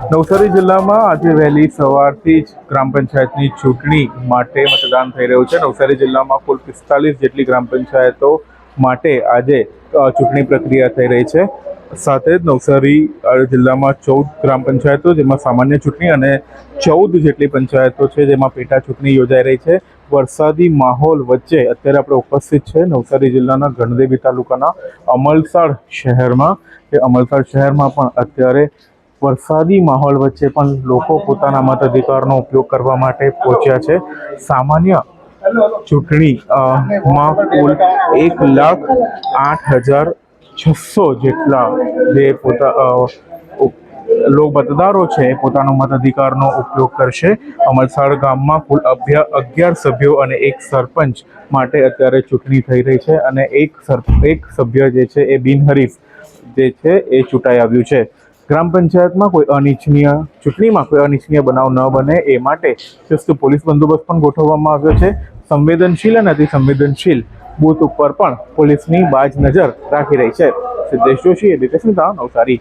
નવસારી જિલ્લામાં આજે વહેલી સવારથી જ ગ્રામ પંચાયતની ચૂંટણી માટે મતદાન થઈ રહ્યું છે। નવસારી જિલ્લામાં કુલ 45 જેટલી ગ્રામ પંચાયતો માટે આજે ચૂંટણી પ્રક્રિયા થઈ રહી છે। સાથે જ નવસારી જિલ્લામાં 14 ગ્રામ પંચાયતો જેમાં સામાન્ય ચૂંટણી અને 14 જેટલી પંચાયતો છે જેમાં પેટા ચૂંટણી યોજાઈ રહી છે। વરસાદી માહોલ વચ્ચે અત્યારે આપણે ઉપસ્થિત છે નવસારી જિલ્લાના ગણદેવી તાલુકાના અમલસાડ શહેરમાં। એ અમલસાડ શહેરમાં પણ અત્યારે વરસાદી માહોલ વચ્ચે પણ લોકો પોતાના મતાધિકારનો ઉપયોગ કરવા માટે પહોંચ્યા છે। સામાન્ય ચૂંટણી માં કુલ 1,08,600 જેટલા જે મતદારો છે પોતાનો મતાધિકારનો ઉપયોગ કરશે। અમલસાડ ગામમાં કુલ 11 સભ્યો અને એક સરપંચ માટે અત્યારે ચૂંટણી થઈ રહી છે અને એક સભ્ય જે છે એ બિનહરીફ જે છે એ ચૂંટાઈ આવ્યું છે। ગ્રામ પંચાયતમાં ચૂંટણીમાં કોઈ અનિચ્છનીય બનાવ ન બને એ માટે ચુસ્ત પોલીસ બંદોબસ્ત પણ ગોઠવવામાં આવ્યો છે। સંવેદનશીલ અને અતિ સંવેદનશીલ બૂથ ઉપર પણ પોલીસની બાજ નજર રાખી રહી છે। Siddhesh Joshi, ABP news, Navsari.